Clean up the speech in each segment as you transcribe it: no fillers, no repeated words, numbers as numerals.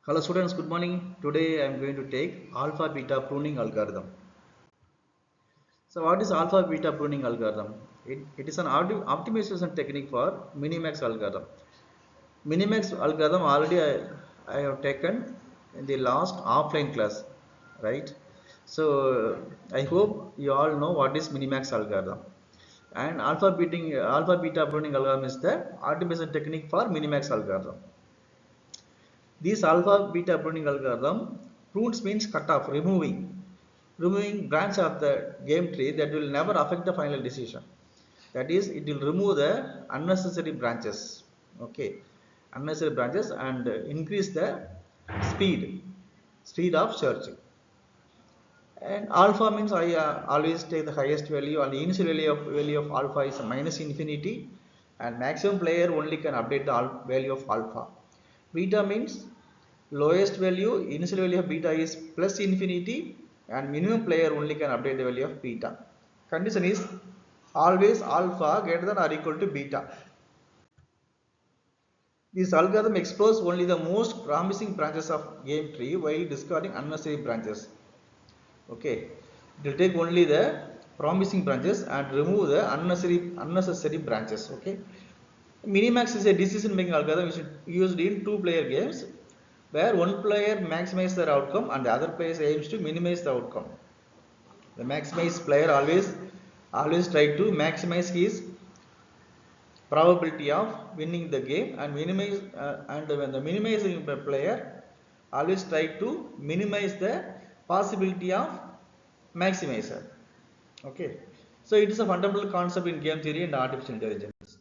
Hello students, good morning. Today I am going to take alpha beta pruning algorithm. So what is alpha beta pruning algorithm? It is an optimization technique for Minimax algorithm. Minimax algorithm already I have taken in the last offline class, right? So I hope you all know what is Minimax algorithm. And alpha beta pruning algorithm is the optimization technique for Minimax algorithm. This alpha beta pruning algorithm, prunes means cut off, removing branch of the game tree that will never affect the final decision. That is, it will remove the unnecessary branches. Okay, unnecessary branches and increase the speed of searching. And alpha means I always take the highest value, and the initial value of alpha is minus infinity, and maximum player only can update the value of alpha. Beta means lowest value, initial value of beta is plus infinity, and minimum player only can update the value of beta. Condition is always alpha greater than or equal to beta. This algorithm explores only the most promising branches of game tree while discarding unnecessary branches. Okay, it will take only the promising branches and remove the unnecessary branches. Okay, Minimax is a decision making algorithm which is used in two player games where one player maximizes their outcome and the other player aims to minimize the outcome. The maximize player always try to maximize his probability of winning the game, and minimize and when the minimizing player always try to minimize the possibility of maximizer. Okay, so it is a fundamental concept in game theory and artificial intelligence,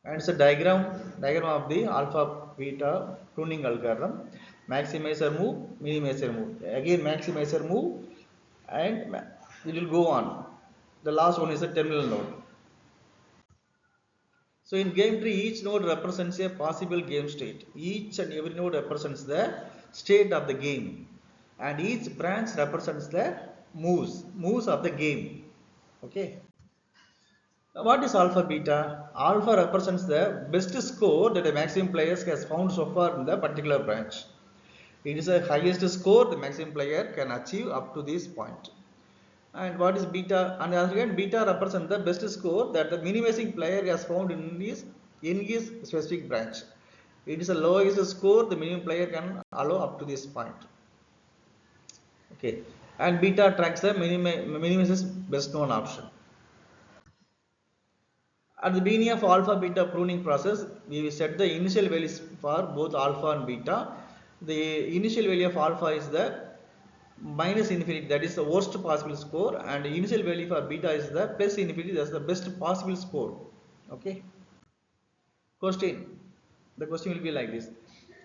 and it's a diagram of the alpha beta pruning algorithm. Maximizer move, minimizer move, again maximizer move, and it will go on. The last one is a terminal node. So in game tree, each node represents a possible game state. Each and every node represents the state of the game, and each branch represents the moves of the game. Okay. Now what is alpha beta? Alpha represents the best score that a maximum player has found so far in the particular branch. It is the highest score the maximum player can achieve up to this point. And what is beta? On the other hand, beta represents the best score that the minimizing player has found in his specific branch. It is the lowest score the minimum player can allow up to this point. Okay, and beta tracks the minimizes best known option. At the beginning of alpha beta pruning process, we set the initial values for both alpha and beta. The initial value of alpha is the minus infinity, that is the worst possible score, and the initial value for beta is the plus infinity, that's the best possible score. Okay. Question. The question will be like this.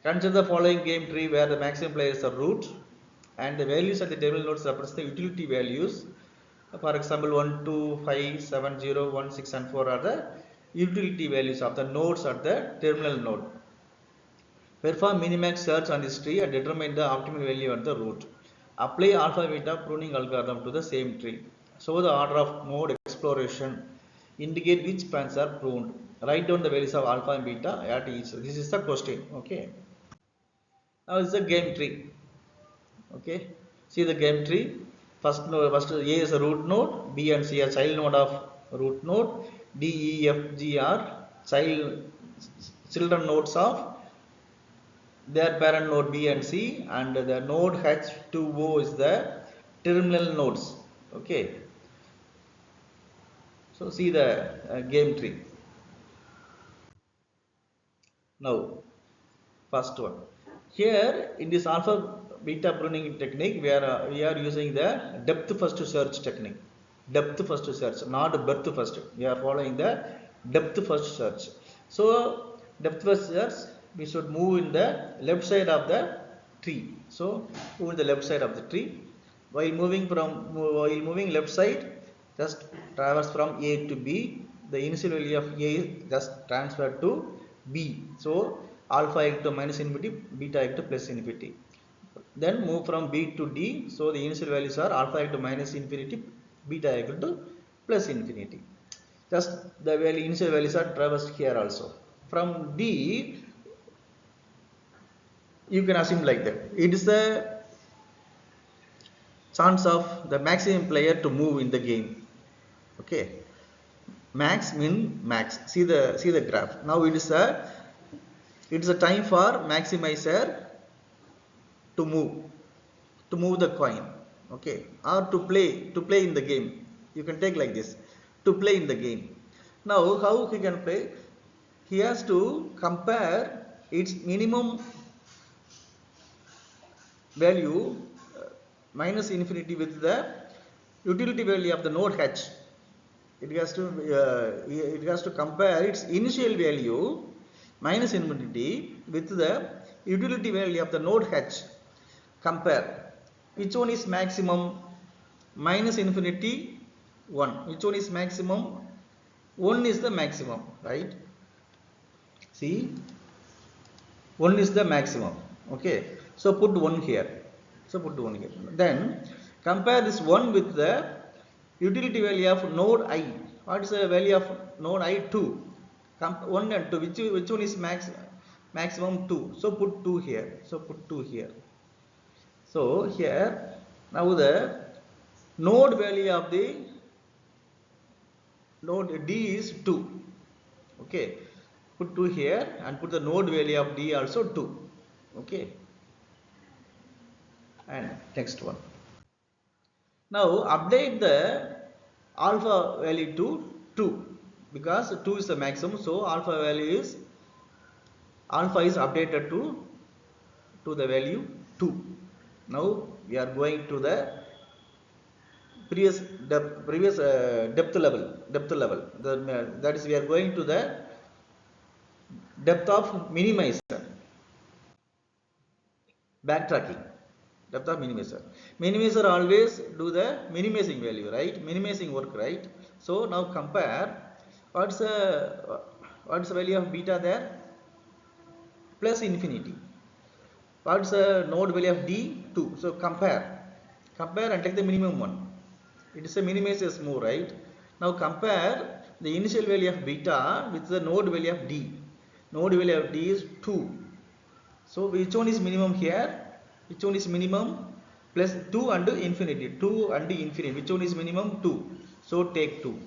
Consider the following game tree where the maximum players are root and the values at the terminal nodes represent the utility values. For example, 1, 2, 5, 7, 0, 1, 6 and 4 are the utility values of the nodes at the terminal node. Perform minimax search on this tree and determine the optimal value at the root. Apply alpha beta pruning algorithm to the same tree. Show the order of node exploration. Indicate which branches are pruned. Write down the values of alpha and beta at each. This is the question. Okay. Now it's a game tree. Okay. See the game tree. First A is a root node. B and C are child node of root node. D, E, F, G are children nodes of their parent node B and C, and the node H2O is the terminal nodes. Okay. So see the game tree. Now, first one. Here in this alpha beta pruning technique, we are using the depth first search technique. Depth first search, not breadth first. We are following the depth first search. So depth first search, we should move in the left side of the tree. So move in the left side of the tree. While moving left side, just traverse from A to B. The initial value of A just transfer to B. So alpha equal to minus infinity, beta equal to plus infinity. Then move from B to D. So the initial values are alpha equal to minus infinity, beta equal to plus infinity. Just the initial values are traversed here also. From D, You can assume like that. It is the chance of the maximum player to move in the game. Okay. Max min max. See the graph. Now it is a time for maximizer to move the coin. Okay, or to play in the game. You can take like this, to play in the game. Now how he can play? He has to compare its minimum value minus infinity with the utility value of the node h. It has to compare its initial value minus infinity with the utility value of the node h. Compare which one is maximum. Minus infinity 1, which one is maximum? 1 is the maximum, right? See, 1 is the maximum. Okay, so put 1 here. Then compare this 1 with the utility value of node I. What is the value of node I? 2. 1 and 2, which one is maximum? 2. So put 2 here. So here now the node value of the node D is 2. Okay, put 2 here and put the node value of D also 2. Okay, and next one. Now update the alpha value to 2, because 2 is the maximum. So alpha is updated to the value 2. Now we are going to the previous depth level. That is, we are going to the depth of minimizer. Backtracking. Depth of minimizer. Minimizer always do the minimizing value, right? Minimizing work, right? So now compare. What's the value of beta there? Plus infinity. What's the node value of D? 2. So compare and take the minimum one. It is a minimizer's move, right? Now compare the initial value of beta with the node value of D. Node value of D is 2. So which one is minimum here? Which one is minimum? Plus 2 and infinity. 2 and infinity. Which one is minimum? 2. So take 2.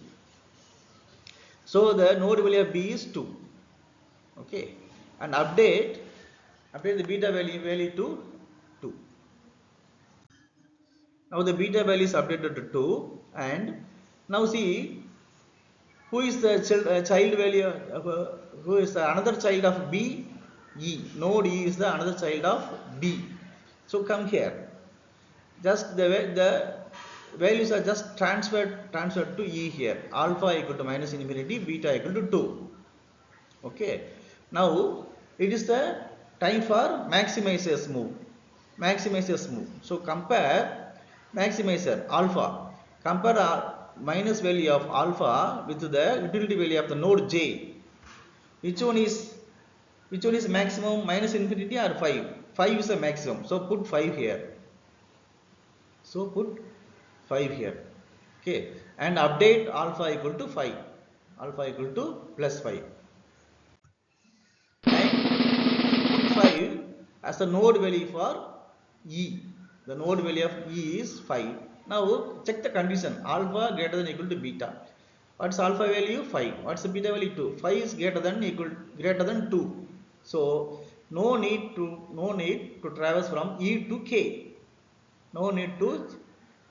So the node value of B is 2. Okay. And update the beta value to 2. Now the beta value is updated to 2, and now see who is the child value who is the another child of B? E. Node E is the another child of B. So come here. Just the values are just transferred to E here. Alpha equal to minus infinity, beta equal to 2. Okay. Now it is the time for maximizer's move. So compare maximizer alpha. Compare minus value of alpha with the utility value of the node J. Which one is maximum? Minus infinity or 5? 5 is the maximum. So put 5 here. Okay, and update alpha equal to 5. Alpha equal to plus 5. And put 5 as the node value for E. The node value of E is 5. Now check the condition. Alpha greater than equal to beta. What's alpha value? 5. What's the beta value? 2. 5 is greater than 2. So no need to traverse from E to K. No need to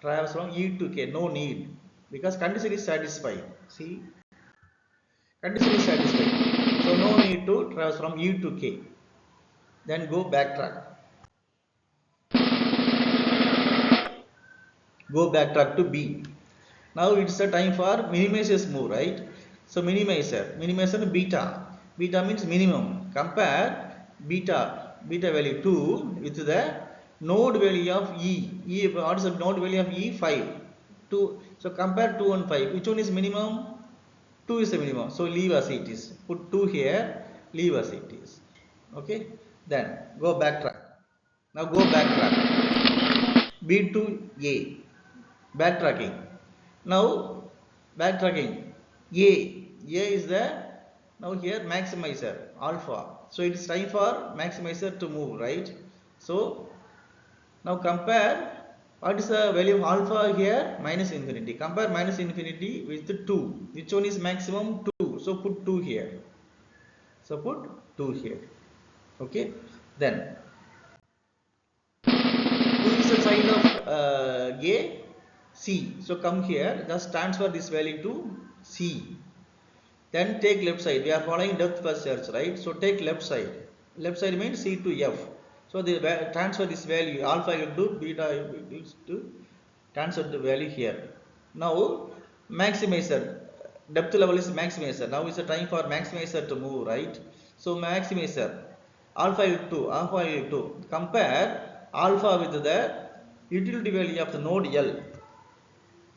traverse from E to K. No need, because condition is satisfied. See, condition is satisfied. So no need to traverse from E to K. Then go backtrack. Go backtrack to B. Now it's the time for minimizer's move, right? So minimizer beta. Beta means minimum. Compare beta value 2 with the node value of E. What is the node value of E? 5. 2. So compare 2 and 5. Which one is minimum? 2 is the minimum. So leave as it is. Put 2 here. Leave as it is. Okay. Then go backtrack. Now go backtrack. B to A. Backtracking. Now backtracking. A is the now here maximizer alpha. So it is time for maximizer to move, right? So now compare what is the value of alpha here? Minus infinity. Compare minus infinity with 2. Which one is maximum? 2. So put 2 here. So put 2 here. Okay. Then 2 is the sign of A, C. So come here. Just transfer this value to C. Then take left side. We are following depth first search, right? So take left side. Left side means C to F. So the transfer this value alpha into beta equals to transfer the value here. Now maximizer depth level is maximizer. Now is the time for maximizer to move, right? So maximizer alpha equal to compare alpha with the utility value of the node L.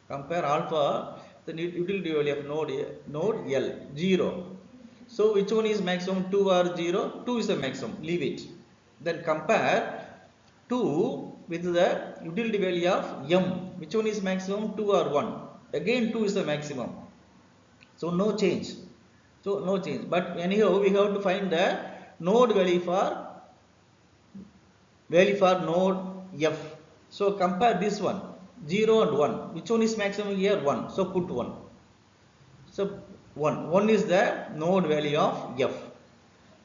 Compare alpha the utility value of node L 0. So which one is maximum? 2 or 0? 2 is the maximum. Leave it. Then compare 2 with the utility value of M. Which one is maximum? 2 or 1? Again 2 is the maximum. So no change. So no change. But anyhow we have to find the node value for node F. So compare this one 0 and 1. Which one is maximum here? 1. So put 1. So 1. 1 is the node value of F.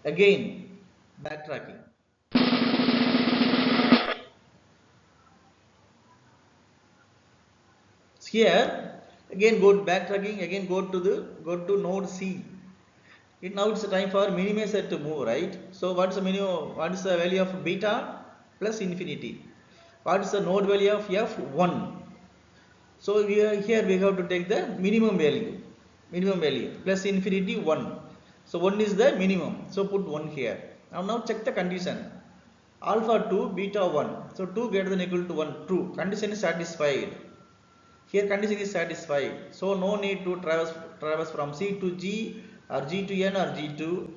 Again backtracking. Here again go to backtracking, again go to node C. Now it's the time for minimizer to move, right? So what is the minimum? What is the value of beta? Plus infinity. What is the node value of F? 1. So here we have to take the minimum value plus infinity 1. So 1 is the minimum. So put 1 here. Now check the condition. Alpha 2, beta 1. So 2 greater than equal to 1. True. Condition is satisfied. Here condition is satisfied. So no need to traverse from C to G or G to N or G to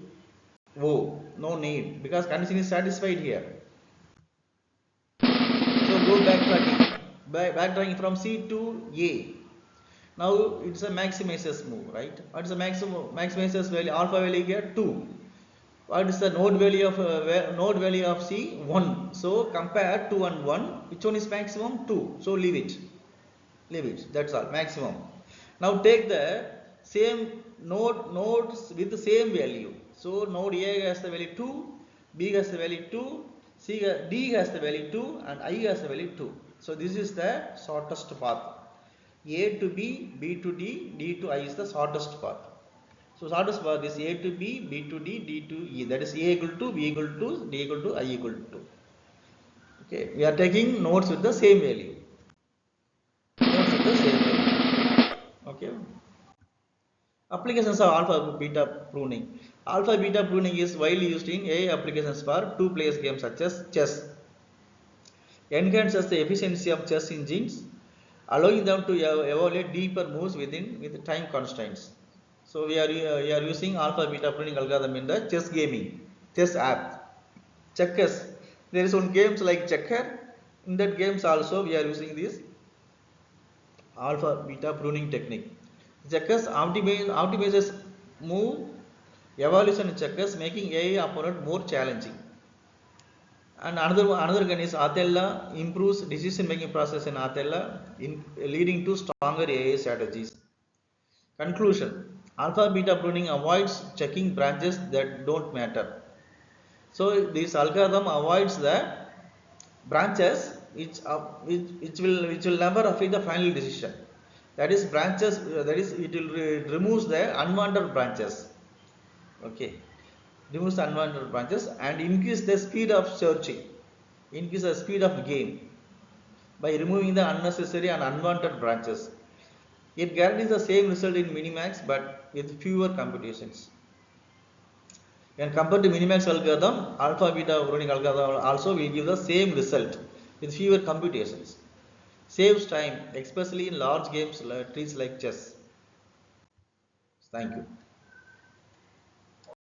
O. No need because condition is satisfied here. So go backtracking from C to A. Now it's a maximizer's move, right? What is the maximizer's value? Alpha value here 2. What is the node value of C? 1. So compare 2 and 1. Which one is maximum? 2. So leave it. That's all. Maximum. Now take the same nodes with the same value. So node A has the value 2, B has the value 2, D has the value 2, and I has the value 2. So this is the shortest path. A to B, B to D, D to I is the shortest path. So shortest path is A to B, B to D, D to E. That is A equal to, B equal to, D equal to, I equal to. Okay, we are taking nodes with the same value. Okay. Applications of alpha beta pruning. Alpha beta pruning is widely used in AI applications for two-player games such as chess. Enhances the efficiency of chess engines, allowing them to evaluate deeper moves with time constraints. So we are using alpha beta pruning algorithm in the chess app. Checkers. There is one games like checker. In that games also we are using this alpha beta pruning technique. Checkers optimizes move evaluation in checkers, making AI opponent more challenging. And another one is Athella improves decision making process in Athella, leading to stronger AI strategies. Conclusion: alpha beta pruning avoids checking branches that don't matter. So this algorithm avoids the branches which will never affect the final decision. That is branches. That is it will removes the unwanted branches. Okay, removes the unwanted branches and increase the speed of searching. Increase the speed of game by removing the unnecessary and unwanted branches. It guarantees the same result in Minimax but with fewer computations. When compared to Minimax algorithm, alpha beta pruning algorithm also will give the same result with fewer computations. Saves time, especially in large games trees like chess. Thank you.